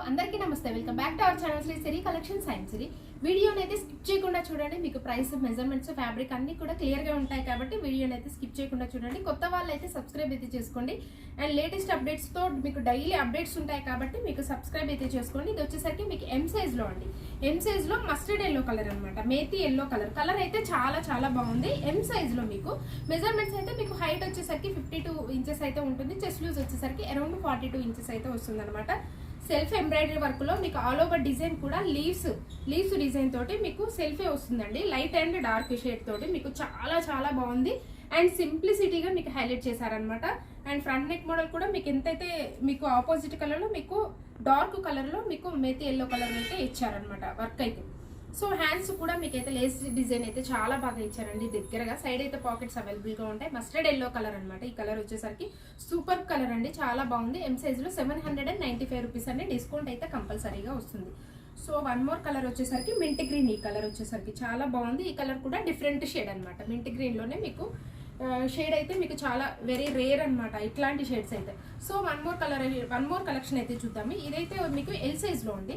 అందరికీ నమస్తే. Welcome back to our channel Sri Siri collection science Siri. వీడియోని అయితే స్కిప్ చేయకుండా చూడండి. మీకు ప్రైస్, మెజర్మెంట్స్, ఫ్యాబ్రిక్ అన్ని కూడా క్లియర్ గా ఉంటాయి కాబట్టి వీడియోని అయితే స్కిప్ చేయకుండా చూడండి. కొత్త వాళ్ళు అయితే సబ్స్క్రైబ్ అయితే చేసుకోండి. అండ్ లేటెస్ట్ అప్డేట్స్ తో మీకు డైలీ అప్డేట్స్ ఉంటాయి కాబట్టి మీకు సబ్స్క్రైబ్ అయితే చేసుకోండి. ఇది వచ్చేసరికి మీకు ఎం సైజ్ లో అండి. ఎం సైజ్ లో మస్టర్డ్ ఎల్లో కలర్ అనమాట. మేతి ఎల్లో కలర్ అయితే చాలా బాగుంది. ఎం సైజ్ లో మీకు మెజర్మెంట్స్ అయితే మీకు హైట్ వచ్చేసరికి 52 ఇంచెస్ అయితే ఉంటుంది. చెస్ట్ లూజ్ వచ్చేసరికి అరౌండ్ 42 ఇంచెస్ అయితే వస్తుంది అనమాట. సెల్ఫ్ ఎంబ్రాయిడరీ వర్క్ లో మీకు ఆల్ ఓవర్ డిజైన్ కూడా లీవ్స్ డిజైన్ తోటి మీకు సెల్ఫే వస్తుందండి. లైట్ అండ్ డార్క్ షేడ్ తోటి మీకు చాలా బాగుంది. అండ్ సింప్లిసిటీగా మీకు హైలైట్ చేశారనమాట. అండ్ ఫ్రంట్ నెక్ మోడల్ కూడా మీకు ఎంతైతే మీకు ఆపోజిట్ కలర్ లో మీకు డార్క్ కలర్ లో మీకు మేతి ఎల్లో కలర్ అయితే ఇచ్చారనమాట వర్క్ అయితే. సో హ్యాండ్స్ కూడా మీకైతే లేస్ డిజైన్ అయితే చాలా బాగా ఇచ్చారండి. దగ్గరగా సైడ్ అయితే పాకెట్స్ అవైలబుల్ గా ఉంటాయి. మస్టర్డ్ ఎల్లో కలర్ అనమాట. ఈ కలర్ వచ్చేసరికి సూపర్ కలర్ అండి, చాలా బాగుంది. ఎం సైజ్ లో 795 రూపీస్ అండి. డిస్కౌంట్ అయితే కంపల్సరీగా వస్తుంది. సో వన్ మోర్ కలర్ వచ్చేసరికి మింట్ గ్రీన్. ఈ కలర్ వచ్చేసరికి చాలా బాగుంది. ఈ కలర్ కూడా డిఫరెంట్ షేడ్ అనమాట. మింట్ గ్రీన్ లోనే మీకు షేడ్ అయితే మీకు చాలా వెరీ రేర్ అనమాట ఇట్లాంటి షేడ్స్ అయితే. సో వన్ మోర్ కలెక్షన్ అయితే చూద్దాము. ఇదైతే మీకు ఎల్ సైజ్ లో ఉంది.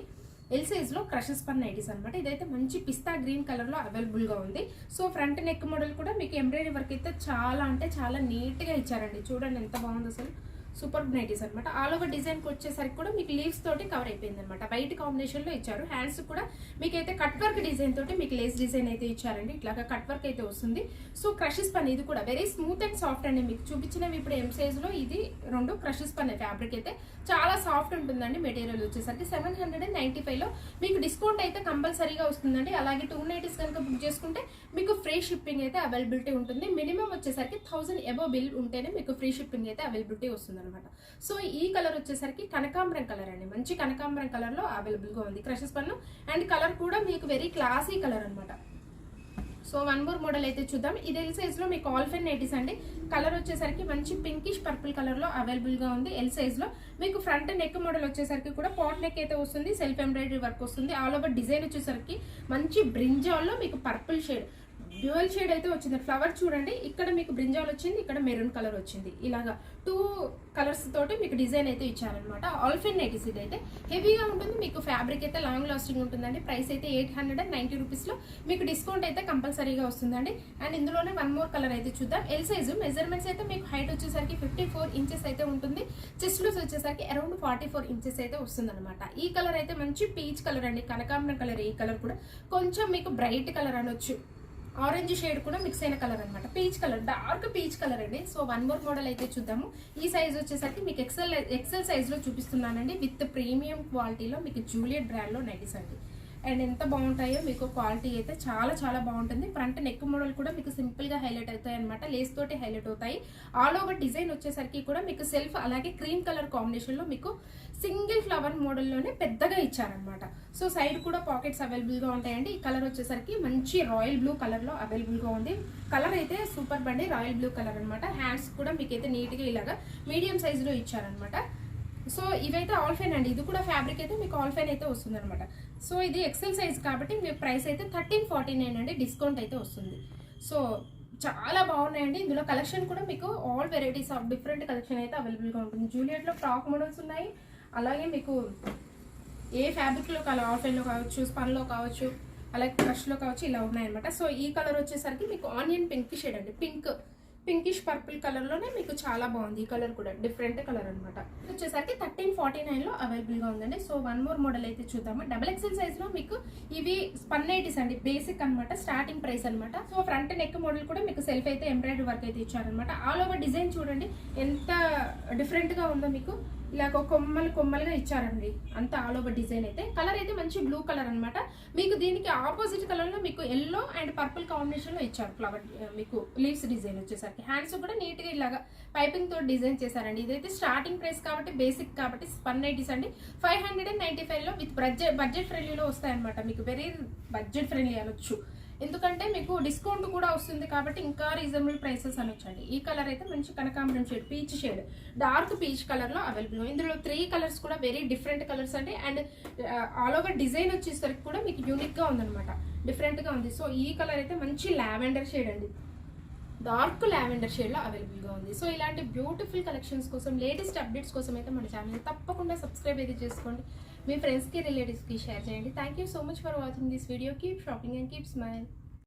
ఎల్ సైజ్ లో క్రషెస్ పన్ నైటీస్ అనమాట. ఇదైతే మంచి పిస్తా గ్రీన్ కలర్ లో అవైలబుల్ గా ఉంది. సో ఫ్రంట్ నెక్ మోడల్ కూడా మీకు ఎంబ్రాయిడరీ వర్క్ అయితే చాలా నీట్ గా ఇచ్చారండి. చూడండి ఎంత బాగుంది అసలు. సూపర్ నైటీస్ అనమాట. ఆల్ ఓవర్ డిజైన్ కి వచ్చేసరికి కూడా మీకు లీవ్స్ తోటి కవర్ అయిపోయింది అనమాట. వైట్ కాంబినేషన్ లో ఇచ్చారు. హ్యాండ్స్ కూడా మీకైతే కట్ వర్క్ డిజైన్ తోటి మీకు లేస్ డిజైన్ అయితే ఇచ్చారండి. ఇట్లాగా కట్ వర్క్ అయితే వస్తుంది. సో క్రషెస్ పన్ ఇది కూడా వెరీ స్మూత్ అండ్ సాఫ్ట్ అండి. మీకు చూపించినవి ఇప్పుడు ఎం సైజ్ లో ఇది రెండు క్రషెస్ పన్ ఫ్యాబ్రిక్ అయితే చాలా సాఫ్ట్ ఉంటుందండి. మెటీరియల్ వచ్చేసరికి 795 లో మీకు డిస్కౌంట్ అయితే కంపల్సరీగా వస్తుందండి. అలాగే 2 నైటీస్ కనుక బుక్ చేసుకుంటే మీకు ఫ్రీ షిప్పింగ్ అయితే అవైలబిలిటీ ఉంటుంది. మినిమం వచ్చేసరికి 1000 అబోవ్ బిల్ ఉంటేనే మీకు ఫ్రీ షిప్పింగ్ అయితే అవైలబిలిటీ వస్తుంది అనమాట. సో ఈ కలర్ వచ్చేసరికి కనకాంబరం కలర్ అండి. మంచి కనకాంబరం కలర్ లో అవైలబుల్ గా ఉంది క్రషెస్ పన్ను. అండ్ కలర్ కూడా మీకు వెరీ క్లాసీ కలర్ అనమాట. సో వన్ మోర్ మోడల్ అయితే చూద్దాం. ఇది ఎల్ సైజ్ లో మీకు ఆల్ఫెన్ నైటీస్ అండి. కలర్ వచ్చేసరికి మంచి పింకిష్ పర్పుల్ కలర్ లో అవైలబుల్ గా ఉంది. ఎల్ సైజ్ లో మీకు ఫ్రంట్ నెక్ మోడల్ వచ్చేసరికి కూడా పాట్ నెక్ అయితే వస్తుంది. సెల్ఫ్ ఎంబ్రాయిడరీ వర్క్ వస్తుంది. ఆల్ ఓవర్ డిజైన్ వచ్చేసరికి మంచి బ్రింజాల్ లో మీకు పర్పుల్ షేడ్ డ్యూయల్ షేడ్ అయితే వచ్చింది. ఫ్లవర్ చూడండి, ఇక్కడ మీకు బ్రింజాల్ వచ్చింది, ఇక్కడ మెరూన్ కలర్ వచ్చింది. ఇలాగా 2 కలర్స్ తోటి మీకు డిజైన్ అయితే ఇచ్చారనమాట. ఆల్ఫెన్ నైటీస్ ఇది అయితే హెవీగా ఉంటుంది. మీకు ఫ్యాబ్రిక్ అయితే లాంగ్ లాస్టింగ్ ఉంటుందండి. ప్రైస్ అయితే 890 రూపీస్ లో మీకు డిస్కౌంట్ అయితే కంపల్సరీగా వస్తుందండి. అండ్ ఇందులోనే వన్ మోర్ కలర్ అయితే చూద్దాం. ఎల్ సైజు మెజర్మెంట్స్ అయితే మీకు హైట్ వచ్చేసరికి 54 ఇంచెస్ అయితే ఉంటుంది. చెస్ట్ లూజ్ వచ్చేసరికి అరౌండ్ 44 ఇంచెస్ అయితే వస్తుంది అనమాట. ఈ కలర్ అయితే మంచి పీచ్ కలర్ అండి. కనకాంబరం కలర్. ఈ కలర్ కూడా కొంచెం మీకు బ్రైట్ కలర్ అనొచ్చు. ఆరెంజ్ షేడ్ కూడా మిక్స్ అయిన కలర్ అనమాట. Peach colour, dark peach colour అండి. సో వన్ మోర్ మోడల్ అయితే చూద్దాము. ఈ సైజ్ వచ్చేసరికి మీకు ఎక్సెల్ సైజ్ లో చూపిస్తున్నానండి. విత్ ప్రీమియం క్వాలిటీలో మీకు జూలియట్ బ్రాండ్ లో నైటీస్ అండి. అండ్ ఎంత బాగుంటాయో మీకు క్వాలిటీ అయితే చాలా బాగుంటుంది. ఫ్రంట్ నెక్ మోడల్ కూడా మీకు సింపుల్ గా హైలైట్ అవుతాయి అనమాట. లేస్ తోటి హైలైట్ అవుతాయి. ఆల్ ఓవర్ డిజైన్ వచ్చేసరికి కూడా మీకు సెల్ఫ్ అలాగే క్రీమ్ కలర్ కాంబినేషన్ లో మీకు సింగిల్ ఫ్లవర్ మోడల్లోనే పెద్దగా ఇచ్చారనమాట. సో సైడ్ కూడా పాకెట్స్ అవైలబుల్ గా ఉంటాయండి. ఈ కలర్ వచ్చేసరికి మంచి రాయల్ బ్లూ కలర్ లో అవైలబుల్ గా ఉంది. కలర్ అయితే సూపర్ బండి రాయల్ బ్లూ కలర్ అనమాట. హ్యాండ్స్ కూడా మీకైతే నీట్ గా ఇలాగా మీడియం సైజ్ లో ఇచ్చారనమాట. సో ఇవైతే ఆల్ఫైన్ అండి. ఇది కూడా ఫ్యాబ్రిక్ అయితే మీకు ఆల్ఫైన్ అయితే వస్తుంది అనమాట. సో ఇది ఎక్సెల్ సైజ్ కాబట్టి మీ ప్రైస్ అయితే 1349 అండి. డిస్కౌంట్ అయితే వస్తుంది. సో చాలా బాగున్నాయండి. ఇందులో కలెక్షన్ కూడా మీకు all varieties of different collection అయితే అవైలబుల్ గా ఉంటుంది. జూలియట్ లో ఫ్రాక్ మోడల్స్ ఉన్నాయి. అలాగే మీకు ఏ ఫ్యాబ్రిక్ లో కావాలి, ఆల్ఫైన్ లో కావచ్చు, స్పన్ లో కావచ్చు, అలాగే క్రష్ లో కావచ్చు, ఇలా ఉన్నాయన్నమాట. సో ఈ కలర్ వచ్చేసరికి మీకు ఆనియన్ పింక్ షేడ్ అండి. పింకిష్ పర్పుల్ కలర్ లోనే మీకు చాలా బాగుంది. ఈ కలర్ కూడా డిఫరెంట్ కలర్ అనమాట. వచ్చేసరికి 1349 లో అవైలబుల్ గా ఉందండి. సో వన్ మోర్ మోడల్ అయితే చూద్దాము. డబుల్ ఎక్సెల్ సైజ్ లో మీకు ఇవి స్పన్ నైటీస్ అండి. బేసిక్ అనమాట. స్టార్టింగ్ ప్రైస్ అనమాట. సో ఫ్రంట్ నెక్ మోడల్ కూడా మీకు సెల్ఫ్ అయితే ఎంబ్రాయిడరీ వర్క్ అయితే ఇచ్చారనమాట. ఆల్ ఓవర్ డిజైన్ చూడండి ఎంత డిఫరెంట్ గా ఉందో. మీకు ఇలా కొమ్మలుగా ఇచ్చారండి. అంత ఆల్ ఓవర్ డిజైన్ అయితే. కలర్ అయితే మంచి బ్లూ కలర్ అనమాట. మీకు దీనికి ఆపోజిట్ కలర్ లో మీకు ఎల్లో అండ్ పర్పుల్ కాంబినేషన్ లో ఇచ్చారు ఫ్లవర్ మీకు లీవ్స్ డిజైన్ వచ్చేసరికి. హ్యాండ్స్ కూడా నీట్ గా ఇలాగా పైపింగ్ తో డిజైన్ చేశారండి. ఇదైతే స్టార్టింగ్ ప్రైస్ కాబట్టి బేసిక్ కాబట్టి స్పన్ నైటీస్ అండి. 595 లో విత్ బడ్జెట్ ఫ్రెండ్లీలో వస్తాయన్నమాట. మీకు వెరీ బడ్జెట్ ఫ్రెండ్లీ అనొచ్చు. ఎందుకంటే మీకు డిస్కౌంట్ కూడా వస్తుంది కాబట్టి ఇంకా రీజనబుల్ ప్రైసెస్ అనొచ్చండి. ఈ కలర్ అయితే మంచి కనకాంబరం shade, peach shade, dark peach colour లో అవైలబుల్. ఇందులో 3 కలర్స్ కూడా వెరీ డిఫరెంట్ కలర్స్ అండి. అండ్ ఆల్ ఓవర్ డిజైన్ వచ్చేసరికి కూడా మీకు యూనిక్ గా ఉందన్నమాట. డిఫరెంట్ గా ఉంది. సో ఈ కలర్ అయితే మంచి లావెండర్ షేడ్ అండి. డార్క్ లావెండర్ షేడ్ లో అవైలబుల్ గా ఉంది. సో ఇలాంటి బ్యూటిఫుల్ కలెక్షన్స్ కోసం, లేటెస్ట్ అప్డేట్స్ కోసం అయితే మన ఛానల్ తప్పకుండా సబ్స్క్రైబ్ అయితే చేసుకోండి. మీ ఫ్రెండ్స్కి రిలేటివ్స్కి షేర్ చేయండి. Thank you so much for watching this video. Keep shopping and keep smile.